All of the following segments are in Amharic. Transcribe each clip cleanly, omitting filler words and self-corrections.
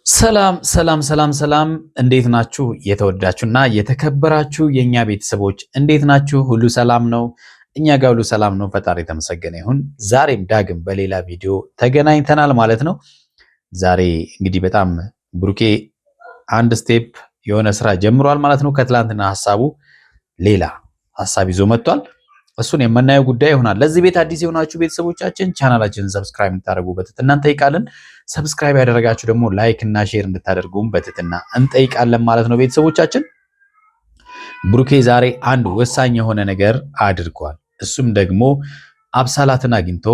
ሰላም ሰላም ሰላም ሰላም፣ እንዴት ናችሁ? የተወዳችሁና የተከበራችሁ የኛ ቤተሰቦች እንዴት ናችሁ? ሁሉ ሰላም ነው? እኛ ጋር ሁሉ ሰላም ነው። ፈጣሪ የተመሰገነ ይሁን። ዛሬም ዳግም በሌላ ቪዲዮ ተገናኝተናል ማለት ነው። ዛሬ እንግዲህ በጣም ብሩኬ አንድ ስቴፕ የሆነ ስራ ጀምሯል ማለት ነው። ከትላንትና ሐሳቡ ሌላ ሐሳብ ይዞ መጥቷል። እሱን የምናየው ጉዳይ ይሆናል። ለዚህ ቤት አዲስ የሆናችሁ ቤተሰቦቻችን ቻናላችንን ሰብስክራይብ እንድታደርጉ በትህትና እንጠይቃለን። ሰብስክራይብ ያደረጋችሁ ደግሞ ላይክ እና ሼር እንድታደርጉም በትህትና እንጠይቃለን ማለት ነው። ቤተሰቦቻችን ብሩኬ ዛሬ አንድ ወሳኝ የሆነ ነገር አድርጓል። እሱም ደግሞ አብሳላትን አግኝቶ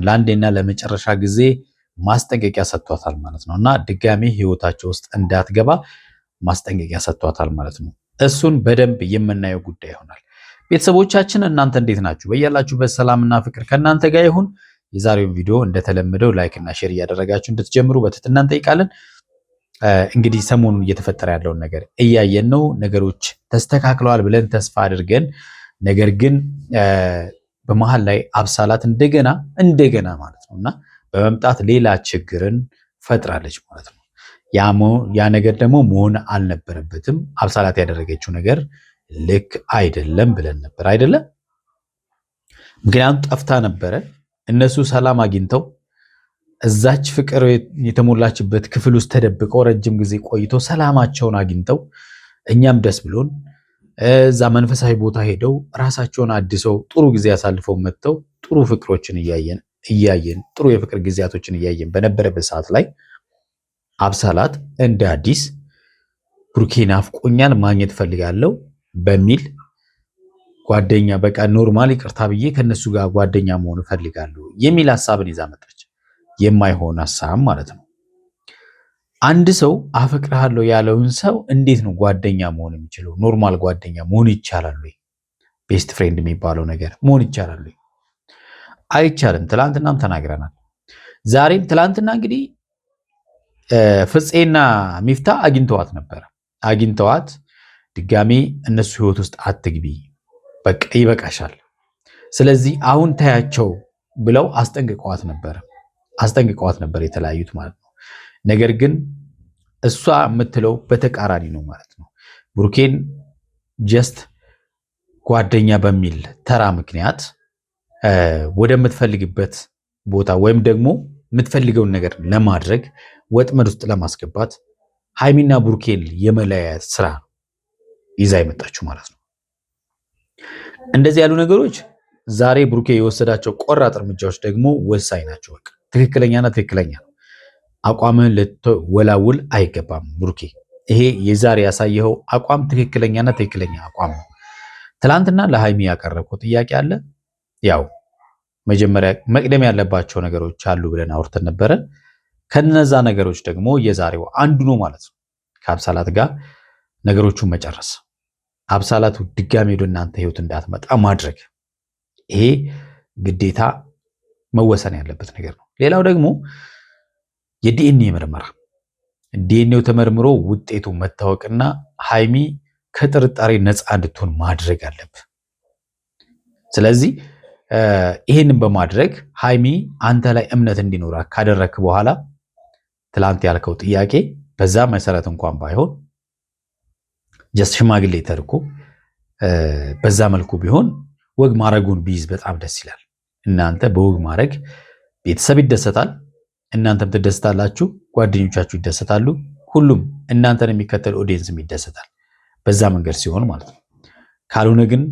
ለአንዴና ለመጨረሻ ጊዜ ማስጠንቀቂያ ሰጥቷታል ማለት ነው እና ድጋሚ ህይወታቸው ውስጥ እንዳትገባ ማስጠንቀቂያ ሰጥቷታል ማለት ነው። እሱን በደንብ የምናየው ጉዳይ ይሆናል። ቤተሰቦቻችን እናንተ እንዴት ናችሁ? በያላችሁበት ሰላምና ፍቅር ከእናንተ ጋር ይሁን። የዛሬውን ቪዲዮ እንደተለመደው ላይክ እና ሼር እያደረጋችሁ እንድትጀምሩ በትህትና እንጠይቃለን። እንግዲህ ሰሞኑን እየተፈጠረ ያለውን ነገር እያየን ነው። ነገሮች ተስተካክለዋል ብለን ተስፋ አድርገን፣ ነገር ግን በመሃል ላይ አብሳላት እንደገና ማለት ነውና በመምጣት ሌላ ችግርን ፈጥራለች ማለት ነው። ያ ነገር ደግሞ መሆን አልነበረበትም። አብሳላት ያደረገችው ነገር ልክ አይደለም ብለን ነበር አይደለም? ምክንያቱም ጠፍታ ነበረ። እነሱ ሰላም አግኝተው እዛች ፍቅር የተሞላችበት ክፍል ውስጥ ተደብቀው ረጅም ጊዜ ቆይተው ሰላማቸውን አግኝተው እኛም ደስ ብሎን እዛ መንፈሳዊ ቦታ ሄደው ራሳቸውን አድሰው ጥሩ ጊዜ አሳልፈው መጥተው ጥሩ ፍቅሮችን እያየን ጥሩ የፍቅር ጊዜያቶችን እያየን በነበረበት ሰዓት ላይ አብሳላት እንደ አዲስ ብሩኬ ናፍቆኛል ማግኘት ፈልጋለሁ በሚል ጓደኛ በቃ ኖርማል ይቅርታ ብዬ ከነሱ ጋር ጓደኛ መሆን እፈልጋለሁ የሚል ሐሳብን ይዛ መጣች። የማይሆን ሐሳብ ማለት ነው። አንድ ሰው አፈቅርሃለሁ ያለውን ሰው እንዴት ነው ጓደኛ መሆን የሚችለው? ኖርማል ጓደኛ መሆን ይቻላል ወይ? ቤስት ፍሬንድ የሚባለው ነገር መሆን ይቻላል ወይ? አይቻልም። ትላንትናም ተናግረናል። ዛሬም ትላንትና እንግዲህ ፍፄና ሚፍታ አግኝተዋት ድጋሜ እነሱ ህይወት ውስጥ አትግቢ፣ በቃ ይበቃሻል፣ ስለዚህ አሁን ታያቸው ብለው አስጠንቅቀዋት ነበር የተለያዩት ማለት ነው። ነገር ግን እሷ የምትለው በተቃራኒ ነው ማለት ነው። ብሩኬን ጀስት ጓደኛ በሚል ተራ ምክንያት ወደምትፈልግበት ቦታ ወይም ደግሞ የምትፈልገውን ነገር ለማድረግ ወጥመድ ውስጥ ለማስገባት ሃይሚና ብሩኬን የመለያየት ስራ ይዛ የመጣችው ማለት ነው። እንደዚህ ያሉ ነገሮች ዛሬ ብሩኬ የወሰዳቸው ቆራጥ እርምጃዎች ደግሞ ወሳኝ ናቸው። በቃ ትክክለኛ ነው። አቋምህን ልትወላውል አይገባም ብሩኬ። ይሄ የዛሬ ያሳየኸው አቋም ትክክለኛ አቋም ነው። ትላንትና ለሃይሚ ያቀረብከው ጥያቄ አለ። ያው መጀመሪያ መቅደም ያለባቸው ነገሮች አሉ ብለን አውርተን ነበረ። ከነዛ ነገሮች ደግሞ የዛሬው አንዱ ነው ማለት ነው። ከአብሳላት ጋር ነገሮቹን መጨረስ፣ አብሳላት ድጋሜ ወደ እናንተ ህይወት እንዳትመጣ ማድረግ፣ ይሄ ግዴታ መወሰን ያለበት ነገር ነው። ሌላው ደግሞ የዲኤንኤ ምርመራ፣ ዲኤንኤው ተመርምሮ ውጤቱ መታወቅና ሃይሚ ከጥርጣሬ ነፃ እንድትሆን ማድረግ አለብህ። ስለዚህ ይህንን በማድረግ ሃይሚ አንተ ላይ እምነት እንዲኖራ ካደረክ በኋላ ትላንት ያልከው ጥያቄ በዛ መሰረት እንኳን ባይሆን ጀስት ሽማግሌ ተልኮ በዛ መልኩ ቢሆን ወግ ማድረጉን ቢይዝ በጣም ደስ ይላል። እናንተ በወግ ማድረግ ቤተሰብ ይደሰታል፣ እናንተም ትደሰታላችሁ፣ ጓደኞቻችሁ ይደሰታሉ፣ ሁሉም እናንተን የሚከተል ኦዲየንስም ይደሰታል። በዛ መንገድ ሲሆን ማለት ነው። ካልሆነ ግን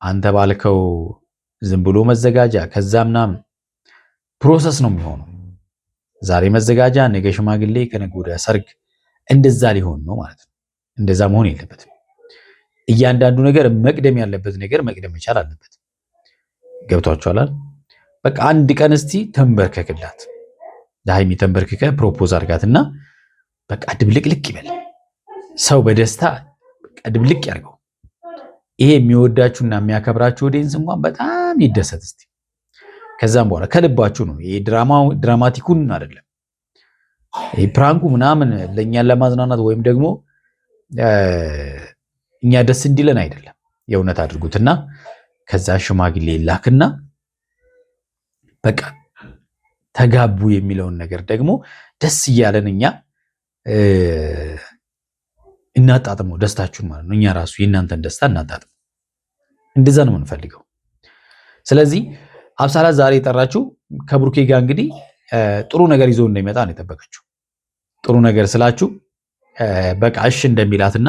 አንተ ባልከው ዝም ብሎ መዘጋጃ ከዛ ምናምን ፕሮሰስ ነው የሚሆነው። ዛሬ መዘጋጃ፣ ነገ ሽማግሌ፣ ከነገ ወዲያ ሰርግ፣ እንደዛ ሊሆን ነው ማለት ነው። እንደዛ መሆን የለበትም። እያንዳንዱ ነገር መቅደም ያለበት ነገር መቅደም መቻል አለበት። ገብቷችኋል? በቃ አንድ ቀን እስቲ ተንበርከክላት፣ ለሃይሚ ተንበርክከ ፕሮፖዝ አድርጋትና በቃ ድብልቅልቅ ይበል። ሰው በደስታ በቃ ድብልቅ ያርገው። ይሄ የሚወዳችሁና የሚያከብራችሁ ኦዲየንስ እንኳን በጣም ይደሰት እስቲ። ከዛም በኋላ ከልባችሁ ነው። ይሄ ድራማቲኩን አይደለም፣ ይሄ ፕራንኩ ምናምን ለእኛን ለማዝናናት ወይም ደግሞ እኛ ደስ እንዲለን አይደለም። የእውነት አድርጉትና ከዛ ሽማግሌ ላክና በቃ ተጋቡ የሚለውን ነገር ደግሞ ደስ እያለን እኛ እናጣጥመው ደስታችሁን ማለት ነው። እኛ ራሱ የእናንተን ደስታ እናጣጥመው። እንደዛ ነው የምንፈልገው። ስለዚህ አብሳላት ዛሬ የጠራችው ከብሩኬ ጋር እንግዲህ ጥሩ ነገር ይዞ እንደሚመጣ ነው የጠበቀችው። ጥሩ ነገር ስላችሁ በቃ እሺ እንደሚላትና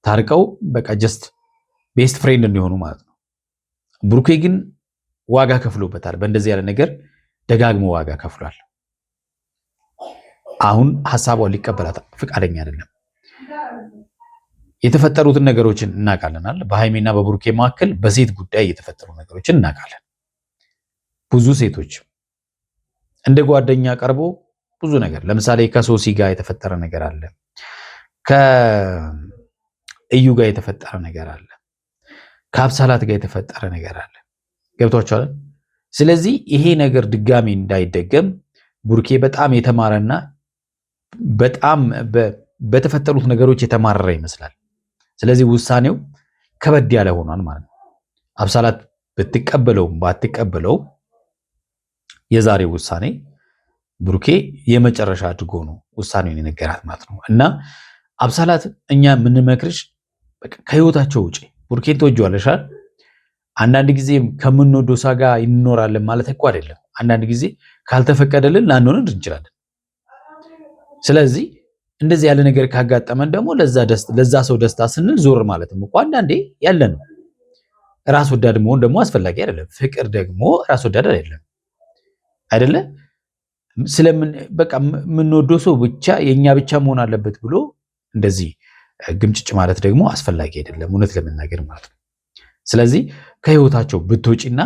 ታርቀው በቃ ጀስት ቤስት ፍሬንድ እንዲሆኑ ማለት ነው። ብሩኬ ግን ዋጋ ከፍሎበታል። በእንደዚህ ያለ ነገር ደጋግሞ ዋጋ ከፍሏል። አሁን ሐሳቧን ሊቀበላት ፍቃደኛ አይደለም። የተፈጠሩትን ነገሮችን እናውቃለናል። በሃይሜና በብሩኬ መካከል በሴት ጉዳይ የተፈጠሩ ነገሮችን እናውቃለን። ብዙ ሴቶች እንደ ጓደኛ ቀርቦ ብዙ ነገር ለምሳሌ ከሶሲ ጋር የተፈጠረ ነገር አለ። ከእዩ ጋር የተፈጠረ ነገር አለ። ከአብሳላት ጋር የተፈጠረ ነገር አለ። ገብቷችኋል? ስለዚህ ይሄ ነገር ድጋሚ እንዳይደገም ብሩኬ በጣም የተማረና በጣም በተፈጠሩት ነገሮች የተማረረ ይመስላል። ስለዚህ ውሳኔው ከበድ ያለ ሆኗል ማለት ነው። አብሳላት ብትቀበለውም ባትቀበለው የዛሬው ውሳኔ ብሩኬ የመጨረሻ አድርጎ ነው ውሳኔውን የነገራት ማለት ነው። እና አብሳላት እኛ የምንመክርሽ ከህይወታቸው ውጪ ብሩኬን ትወጂዋለሽ አይደል? አንዳንድ ጊዜ ከምንወደው ሰው ጋር ይኖራለን ማለት እኮ አይደለም። አንዳንድ ጊዜ ካልተፈቀደልን ላንሆን እንችላለን። ስለዚህ እንደዚህ ያለ ነገር ካጋጠመን ደግሞ ለዛ ሰው ደስታ ስንል ዞር ማለትም እኮ አንዳንዴ ያለ ነው። ራስ ወዳድ መሆን ደግሞ አስፈላጊ አይደለም። ፍቅር ደግሞ ራስ ወዳድ አይደለ? ስለምን በቃ የምንወደው ሰው ብቻ የኛ ብቻ መሆን አለበት ብሎ እንደዚህ ግምጭጭ ማለት ደግሞ አስፈላጊ አይደለም፣ እውነት ለመናገር ማለት ነው። ስለዚህ ከህይወታቸው ብትወጪና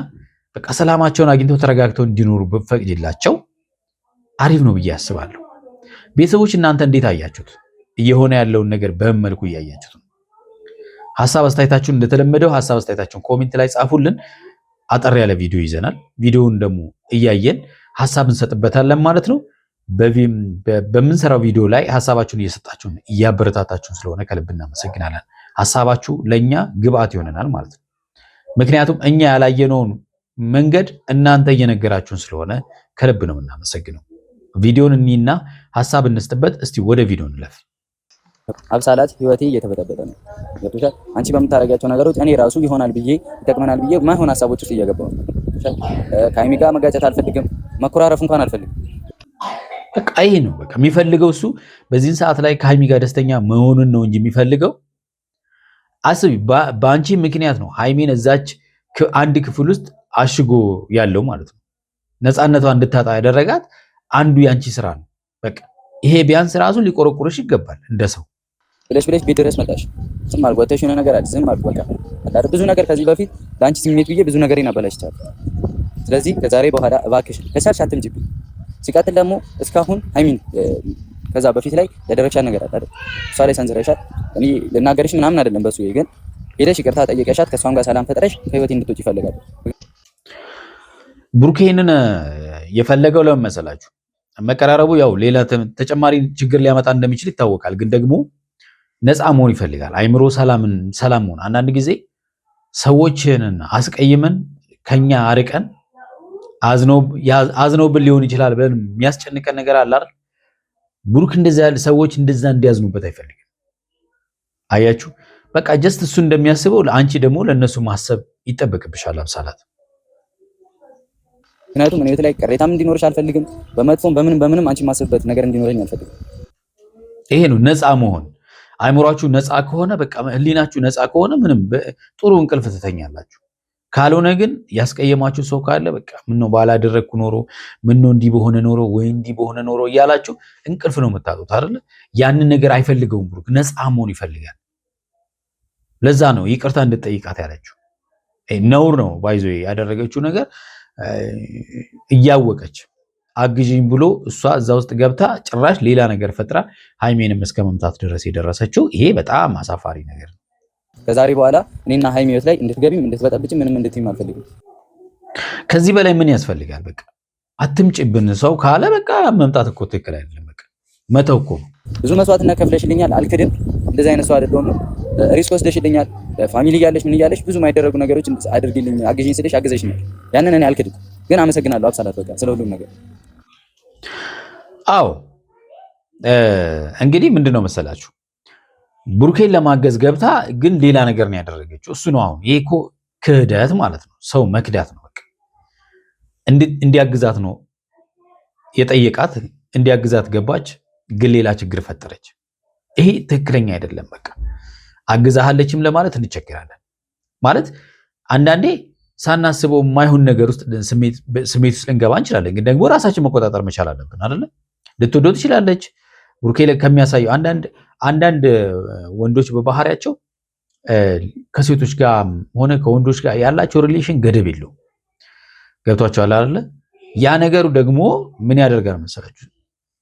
በቃ ሰላማቸውን አግኝተው ተረጋግተው እንዲኖሩ ብትፈቅጂላቸው አሪፍ ነው ብዬ አስባለሁ። ቤተሰቦች እናንተ እንዴት አያችሁት? እየሆነ ያለውን ነገር በምን መልኩ እያያችሁት ነው? ሀሳብ አስተያየታችሁን እንደተለመደው ሀሳብ አስተያየታችሁን ኮሜንት ላይ ጻፉልን። አጠር ያለ ቪዲዮ ይዘናል። ቪዲዮውን ደግሞ እያየን ሀሳብ እንሰጥበታለን ማለት ነው። በምንሰራው ቪዲዮ ላይ ሀሳባችሁን እየሰጣችሁን እያበረታታችሁን ስለሆነ ከልብ እናመሰግናለን። ሀሳባችሁ ለእኛ ግብአት ይሆነናል ማለት ነው። ምክንያቱም እኛ ያላየነውን መንገድ እናንተ እየነገራችሁን ስለሆነ ከልብ ነው የምናመሰግነው። ቪዲዮን እኒና ሀሳብ እንስጥበት። እስቲ ወደ ቪዲዮ እንለፍ። አብሳላት ህይወቴ እየተበጠበጠ ነው። ገብቶሻል? አንቺ በምታረጋቸው ነገሮች እኔ ራሱ ይሆናል ብዬ ይጠቅመናል ብዬ ማይሆን ሀሳቦች ውስጥ እየገባሁ ነው። ከሀይሚ ጋር መጋጨት አልፈልግም፣ መኮራረፍ እንኳን አልፈልግም። በቃ ይሄ ነው በቃ የሚፈልገው እሱ በዚህን ሰዓት ላይ ከሀይሚ ጋር ደስተኛ መሆኑን ነው እንጂ የሚፈልገው። አስቢ፣ በአንቺ ምክንያት ነው ሀይሚን እዛች አንድ ክፍል ውስጥ አሽጎ ያለው ማለት ነው። ነፃነቷ እንድታጣ ያደረጋት አንዱ ያንቺ ስራ ነው። በቃ ይሄ ቢያንስ ራሱ ሊቆረቁርሽ ይገባል እንደ ሰው ብለሽ ቤት ድረስ መጣሽ። ዝም አልኩ፣ ወተሽ የሆነ ነገር አለ። ዝም አልኩ። በቃ አዳር ብዙ ነገር ከዚህ በፊት ለአንቺ ስሜት ብዬ ብዙ ነገር አበላሽቻለሁ። ስለዚህ ከዛሬ በኋላ እባክሽ ከቻልሽ አትምጪብኝ። ሲቀጥል ደግሞ እስካሁን ሀይሚን ከዛ በፊት ላይ ያደረግሻት ነገር አለ አይደል? እሷ ላይ ሰንዝረሻት። እኔ ልናገርሽ ምናምን አይደለም፣ በሱ ግን ሄደሽ ይቅርታ ጠየቀሻት፣ ከሷም ጋር ሰላም ፈጥረሽ ከህይወቴ እንድትወጪ ይፈልጋል። ብሩኬንን የፈለገው ለምን መሰላችሁ? መቀራረቡ ያው ሌላ ተጨማሪ ችግር ሊያመጣ እንደሚችል ይታወቃል። ግን ደግሞ ነፃ መሆን ይፈልጋል። አይምሮ ሰላም መሆን። አንዳንድ ጊዜ ሰዎችን አስቀይመን ከኛ አርቀን አዝነውብን ሊሆን ይችላል ብለን የሚያስጨንቀን ነገር አለ አይደል? ብሩክ እንደዛ ያለ ሰዎች እንደዛ እንዲያዝኑበት አይፈልግም። አያችሁ፣ በቃ ጀስት እሱ እንደሚያስበው ለአንቺ ደግሞ ለነሱ ማሰብ ይጠበቅብሻል አብሳላት። ምክንያቱም እኔ ላይ ቅሬታም እንዲኖርሽ አልፈልግም። በመጥፎም በምንም አንቺ ማሰብበት ነገር እንዲኖረኝ አልፈልግም። ይሄ ነው ነፃ መሆን። አይምሯችሁ ነፃ ከሆነ በቃ ህሊናችሁ ነፃ ከሆነ ምንም ጥሩ እንቅልፍ ትተኛላችሁ። ካልሆነ ግን ያስቀየማችሁ ሰው ካለ በቃ ምነው ባላደረግኩ ኖሮ፣ ምነው እንዲህ በሆነ ኖሮ ወይ እንዲህ በሆነ ኖሮ እያላችሁ እንቅልፍ ነው የምታጡት አይደል? ያንን ነገር አይፈልገውም ብሩክ። ነፃ መሆን ይፈልጋል። ለዛ ነው ይቅርታ እንድትጠይቃት ያለችው። ነውር ነው ባይዞ ያደረገችው ነገር እያወቀች አግዥኝ ብሎ እሷ እዛ ውስጥ ገብታ ጭራሽ ሌላ ነገር ፈጥራ ሃይሜንም እስከ መምታት ድረስ የደረሰችው ይሄ በጣም አሳፋሪ ነገር ነው። ከዛሬ በኋላ እኔና ሃይሜ ህይወት ላይ እንድትገቢም እንድትበጠብጭም ምንም እንድትይም አልፈልግም። ከዚህ በላይ ምን ያስፈልጋል? በቃ አትምጭብን ሰው ካለ በቃ መምጣት እኮ ትክክል አይደለም። በቃ መተው እኮ ብዙ መስዋዕትነት ከፍለሽልኛል፣ አልክድም። እንደዚህ አይነት ሰው አይደለሁም። ሪስክ ወስደሽልኛል። ፋሚሊ እያለሽ ምን እያለሽ ብዙ የማይደረጉ ነገሮች አድርጊልኝ፣ አግዥኝ ስልሽ አግዘሽኛል። ያንን እኔ አልክድም፣ ግን አመሰግናለሁ አብሳላት በቃ ስለ ሁሉም ነገር። አዎ እንግዲህ ምንድነው መሰላችሁ ብሩኬን ለማገዝ ገብታ ግን ሌላ ነገር ነው ያደረገችው። እሱ ነው አሁን ይሄ እኮ ክህደት ማለት ነው። ሰው መክዳት ነው። በቃ እንዲያግዛት ነው የጠየቃት፣ እንዲያግዛት ገባች፣ ግን ሌላ ችግር ፈጠረች። ይሄ ትክክለኛ አይደለም። በቃ አግዛሃለችም ለማለት እንቸገራለን። ማለት አንዳንዴ ሳናስበው የማይሆን ነገር ውስጥ ስሜት ውስጥ ልንገባ እንችላለን። ግን ደግሞ ራሳችን መቆጣጠር መቻል አለብን አይደለ? ልትወደው ትችላለች። ብሩኬ ከሚያሳየው አንዳንድ ወንዶች በባህሪያቸው ከሴቶች ጋር ሆነ ከወንዶች ጋር ያላቸው ሪሌሽን ገደብ የለው። ገብቷቸዋል አይደለ? ያ ነገሩ ደግሞ ምን ያደርጋል መሰላችሁ?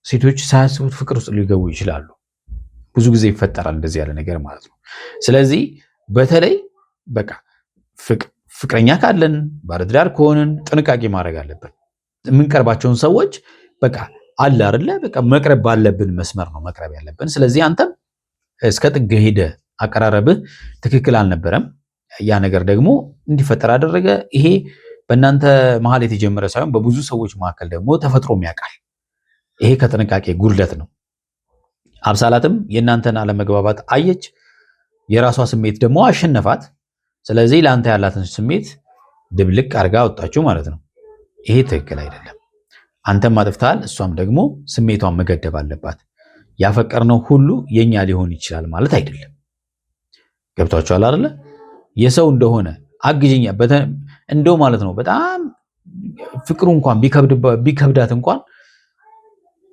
ሴቶች ሳያስቡት ፍቅር ውስጥ ሊገቡ ይችላሉ። ብዙ ጊዜ ይፈጠራል እንደዚህ ያለ ነገር ማለት ነው። ስለዚህ በተለይ በቃ ፍቅረኛ ካለን ባለትዳር ከሆንን ጥንቃቄ ማድረግ አለብን። የምንቀርባቸውን ሰዎች በቃ አለ አይደለ? በቃ መቅረብ ባለብን መስመር ነው መቅረብ ያለብን። ስለዚህ አንተም እስከ ጥግ ሄደ አቀራረብህ ትክክል አልነበረም። ያ ነገር ደግሞ እንዲፈጠር አደረገ። ይሄ በእናንተ መሀል የተጀመረ ሳይሆን በብዙ ሰዎች መካከል ደግሞ ተፈጥሮም ያውቃል። ይሄ ከጥንቃቄ ጉድለት ነው። አብሳላትም የእናንተን አለመግባባት አየች፣ የራሷ ስሜት ደግሞ አሸነፋት። ስለዚህ ለአንተ ያላትን ስሜት ድብልቅ አድርጋ አወጣችሁ ማለት ነው። ይሄ ትክክል አይደለም። አንተም አጥፍተሃል፣ እሷም ደግሞ ስሜቷን መገደብ አለባት። ያፈቀርነው ሁሉ የኛ ሊሆን ይችላል ማለት አይደለም። ገብቷችኋል አይደለ? የሰው እንደሆነ አግዥኛ እንደው ማለት ነው። በጣም ፍቅሩ እንኳን ቢከብዳት እንኳን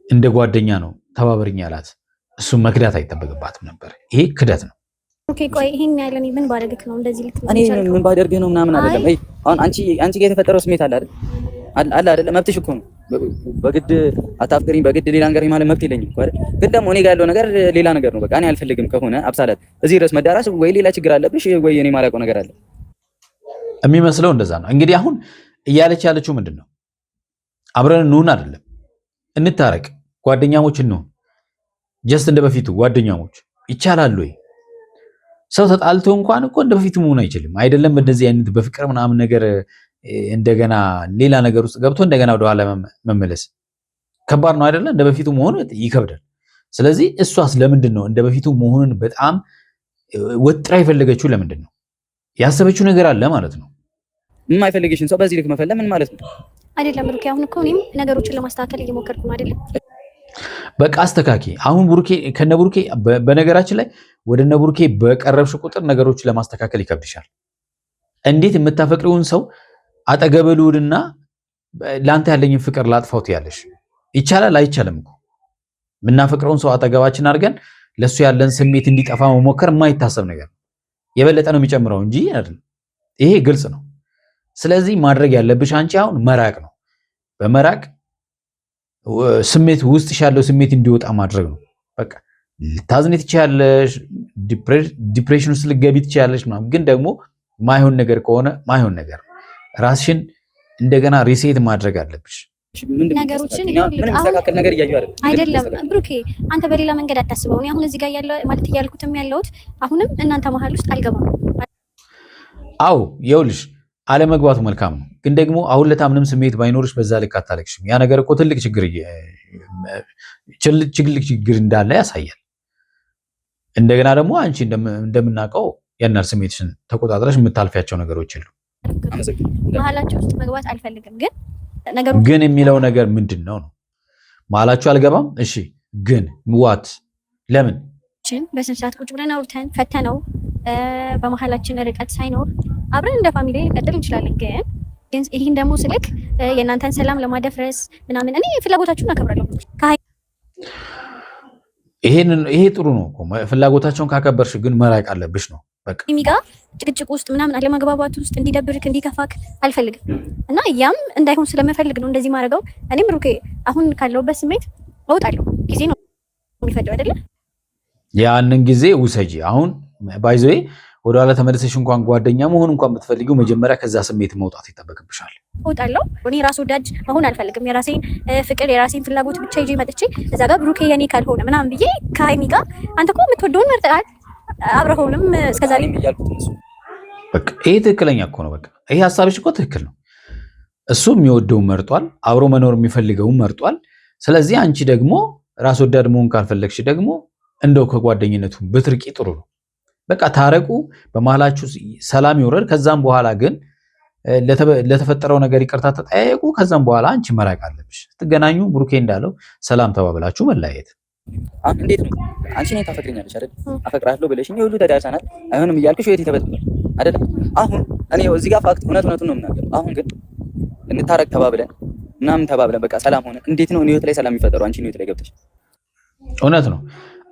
እንደ ጓደኛ ነው ተባበርኛ አላት። እሱ መክዳት አይጠበቅባትም ነበር። ይሄ ክደት ነው። ኦኬ ቆይ ይሄን ያለ እኔ ምን ባደርግህ ነው እንደዚህ ልትመጣ? እኔ ምን ባደርግህ ነው ምናምን አይደለም። አሁን አንቺ ጋር የተፈጠረው ስሜት አለ አይደል? መብትሽ እኮ ነው። በግድ አታፍቅሪኝ፣ በግድ ሌላ ነገር ማለት መብት የለኝም እኮ አይደል? ግን ደግሞ እኔ ጋር ያለው ነገር ሌላ ነገር ነው። በቃ እኔ አልፈልግም ከሆነ አብሳላት እዚህ ድረስ መዳራስ ወይ ሌላ ችግር አለብሽ ወይ እኔ ማላውቀው ነገር አለ የሚመስለው እንደዛ ነው። እንግዲህ አሁን እያለች ያለችው ምንድን ነው? አብረን እንሁን አይደለም፣ እንታረቅ፣ ጓደኛሞች እንሁን። ጀስት እንደ በፊቱ ጓደኛሞች ይቻላል ወይ? ሰው ተጣልቶ እንኳን እኮ እንደ በፊቱ መሆን አይችልም አይደለም። እንደዚህ አይነት በፍቅር ምናምን ነገር እንደገና ሌላ ነገር ውስጥ ገብቶ እንደገና ወደኋላ መመለስ ከባድ ነው አይደለም። እንደ በፊቱ መሆን ይከብዳል። ስለዚህ እሷስ ለምንድን ነው እንደ በፊቱ መሆንን በጣም ወጥራ የፈለገችው? ለምንድን ነው ያሰበችው ነገር አለ ማለት ነው። የማይፈልግሽን ሰው በዚህ ልክ መፈለግ ምን ማለት ነው? አይደለም ብሩኬ፣ አሁን እኮ እኔም ነገሮችን ለማስተካከል እየሞከርኩ ነው አይደለም። በቃ አስተካኪ። አሁን ብሩኬ ከነ ብሩኬ በነገራችን ላይ ወደ እነ ብሩኬ በቀረብሽ ቁጥር ነገሮችን ለማስተካከል ይከብድሻል። እንዴት የምታፈቅሪውን ሰው አጠገበሉና ላንተ ያለኝን ፍቅር ላጥፋው ትያለሽ? ይቻላል አይቻልም እኮ። የምናፈቅረውን ሰው አጠገባችን አድርገን ለሱ ያለን ስሜት እንዲጠፋ መሞከር የማይታሰብ ነገር ነው። የበለጠ ነው የሚጨምረው እንጂ አይደለም። ይሄ ግልጽ ነው። ስለዚህ ማድረግ ያለብሽ አንቺ አሁን መራቅ ነው። በመራቅ ስሜት ውስጥሽ ያለው ስሜት እንዲወጣ ማድረግ ነው። በቃ ልታዝኔ ትችያለሽ፣ ዲፕሬሽን ውስጥ ልትገቢ ትችያለሽ ምናምን። ግን ደግሞ ማይሆን ነገር ከሆነ ማይሆን ነገር ራስሽን እንደገና ሪሴት ማድረግ አለብሽ። ነገሮችን ምንም ተስተካከል ነገር እያዩ አይደለም ብሩኬ፣ አንተ በሌላ መንገድ አታስበው። እኔ አሁን እዚህ ጋር ያለው ማለት እያልኩትም ያለሁት አሁንም እናንተ መሀል ውስጥ አልገባም። አዎ ይኸውልሽ አለመግባቱ መልካም ነው። ግን ደግሞ አሁን ለታ ምንም ስሜት ባይኖርሽ በዛ ልክ አታለቅሽም። ያ ነገር እኮ ትልቅ ችግር እንዳለ ያሳያል። እንደገና ደግሞ አንቺ እንደምናውቀው ያናል ስሜትሽን ተቆጣጥረሽ የምታልፊያቸው ነገሮች የሉ። መሀላችሁ ውስጥ መግባት አልፈልግም። ግን የሚለው ነገር ምንድን ነው? መሀላችሁ አልገባም። እሺ ግን ዋት ለምን በስንት ሰዓት ቁጭ ብለን አውርተን ፈተነው በመሀላችን ርቀት ሳይኖር አብረን እንደ ፋሚሊ ልንቀጥል እንችላለን። ግን ይህን ደግሞ ስልክ የእናንተን ሰላም ለማደፍረስ ምናምን እኔ ፍላጎታችሁን አከብራለሁ። ይሄ ጥሩ ነው እኮ ፍላጎታቸውን ካከበርሽ ግን መራቅ አለብሽ ነው በቃ። ሚጋ ጭቅጭቅ ውስጥ ምናምን አለመግባባት ውስጥ እንዲደብርክ እንዲከፋክ አልፈልግም እና ያም እንዳይሆን ስለምፈልግ ነው እንደዚህ ማድረገው። እኔም ብሩኬ አሁን ካለውበት ስሜት እወጣለሁ። ጊዜ ነው የሚፈጀው አይደለ? ያንን ጊዜ ውሰጂ። አሁን ባይዘይ ወደኋላ ተመለሰሽ እንኳን ጓደኛ መሆን እንኳን ብትፈልጊው መጀመሪያ ከዛ ስሜት መውጣት ይጠበቅብሻል። እወጣለሁ። እኔ ራስ ወዳጅ መሆን አልፈልግም። የራሴን ፍቅር የራሴን ፍላጎት ብቻ ይዤ መጥቼ እዛ ጋር ብሩኬ የኔ ካልሆነ ምናምን ብዬ ከሀይሚ ጋር አንተ እኮ የምትወደውን መርጠሃል አብረኸውንም እስከዛሬ በቃ ይሄ ትክክለኛ እኮ ነው። በቃ ይሄ ሀሳብሽ እኮ ትክክል ነው። እሱ የሚወደውን መርጧል፣ አብሮ መኖር የሚፈልገውን መርጧል። ስለዚህ አንቺ ደግሞ ራስ ወዳድ መሆን ካልፈለግሽ ደግሞ እንደው ከጓደኝነቱ ብትርቂ ጥሩ ነው። በቃ ታረቁ፣ በመሃላችሁ ሰላም ይወረድ። ከዛም በኋላ ግን ለተፈጠረው ነገር ይቅርታ ተጠያየቁ። ከዛም በኋላ አንቺ መራቅ አለብሽ። ስትገናኙ ብሩኬ እንዳለው ሰላም ተባብላችሁ መለያየት። እንዴት ነው አንቺ ነኝ ታፈቅረኛለሽ አይደል? አፈቅራለሁ ብለሽኝ ሁሉ ተዳርሰናል። አይሆንም እያልኩሽ ወይት ተበጥቷል አይደል? አሁን እኔ እዚህ ጋር ፋክት እውነቱን ነው የምናገረው። አሁን ግን እንታረቅ ተባብለን ምናምን ተባብለን በቃ ሰላም ሆነ። እንዴት ነው ህይወት ላይ ሰላም የሚፈጠረው? አንቺ ህይወት ላይ ገብተሽ እውነት ነው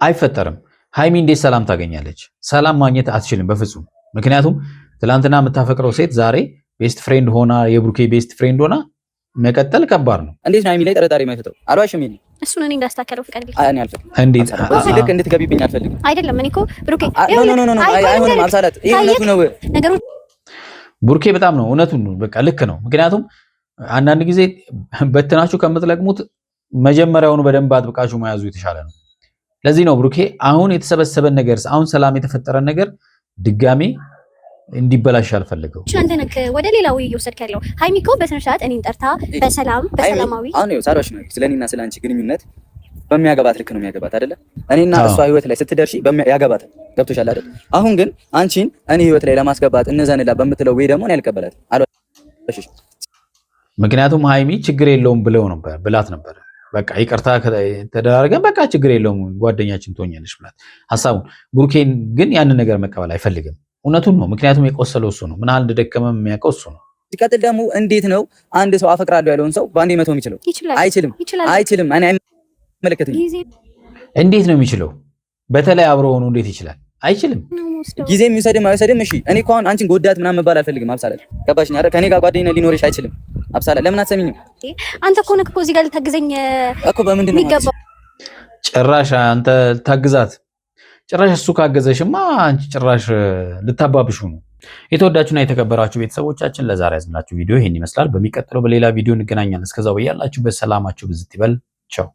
አይፈጠርም። ሃይሚ እንዴት ሰላም ታገኛለች? ሰላም ማግኘት አትችልም በፍጹም። ምክንያቱም ትላንትና የምታፈቅረው ሴት ዛሬ ቤስት ፍሬንድ ሆና የብሩኬ ቤስት ፍሬንድ ሆና መቀጠል ከባድ ነው። እንዴት ነው ሃይሚ ላይ ጥርጣሬ የማይፈጥረው? አልዋሽም። ይሄን እሱን እኔ እንዳስተካከለው ፍቃድ አይ እኔ አልፈልግም። እንዴት እዚህ ልክ እንድትገቢብኝ አልፈልግም። አይደለም እኔ እኮ ብሩኬ ኖ አይሆንም። አብሳላት ይሄ እውነቱ ነው ነገሩ። ብሩኬ በጣም ነው እውነቱን በቃ ልክ ነው። ምክንያቱም አንዳንድ ጊዜ በትናችሁ ከምትለቅሙት መጀመሪያውኑ በደንብ አጥብቃችሁ መያዙ የተሻለ ነው። ለዚህ ነው ብሩኬ አሁን የተሰበሰበን ነገር አሁን ሰላም የተፈጠረን ነገር ድጋሜ እንዲበላሽ አልፈልገው። አንተ ነህ ወደ ሌላው እየወሰድክ ያለው። ሃይሚ እኮ በስነ ስርዓት እኔን ጠርታ በሰላማዊ አሁን ነው ሳሮሽ ነው ስለኔና ስለአንቺ ግንኙነት በሚያገባት ልክ ነው የሚያገባት አይደለ? እኔና እሷ ህይወት ላይ ስትደርሺ ያገባት ገብቶሻል አይደል? አሁን ግን አንቺን እኔ ህይወት ላይ ለማስገባት እነዛንላ በምትለው ወይ ደግሞ እኔ አልቀበላትም አልወሽሽ። ምክንያቱም ሃይሚ ችግር የለውም ብላት ነበር። በቃ ይቅርታ ተደራርገን በቃ ችግር የለውም ጓደኛችን ትሆኛለሽ ብላት ሐሳቡን። ብሩኬን ግን ያንን ነገር መቀበል አይፈልግም። እውነቱን ነው። ምክንያቱም የቆሰለው እሱ ነው። ምን ያህል እንደደከመም የሚያውቀው እሱ ነው። ሲቀጥል ደግሞ እንዴት ነው አንድ ሰው አፈቅራለሁ ያለውን ሰው በአንዴ መተው የሚችለው? አይችልም። እኔ አይመለከትም። እንዴት ነው የሚችለው? በተለይ አብሮ ሆኖ እንዴት ይችላል? አይችልም። ጊዜ የሚወሰድም አይወሰድም። እሺ እኔ እኮ አሁን አንቺን ጎዳት ምናምን መባል አልፈልግም። አብሳላት ገባሽኝ አይደል? ከኔ ጋር ጓደኝነት ሊኖርሽ አይችልም። አብሳላት ለምን አትሰሚኝም? አንተ እኮ ነህ እኮ እዚህ ጋር ልታግዘኝ እኮ በምንድን ነው የሚገባው? ጭራሽ አንተ ልታግዛት ጭራሽ እሱ ካገዘሽማ አንቺ ጭራሽ ልታባብሹ ነው። የተወዳችሁና የተከበራችሁ ቤተሰቦቻችን ለዛሬ ያዝናችሁ ቪዲዮ ይሄን ይመስላል። በሚቀጥለው በሌላ ቪዲዮ እንገናኛለን። እስከዛው በያላችሁበት ሰላማችሁ ብዝት ይበል። ቻው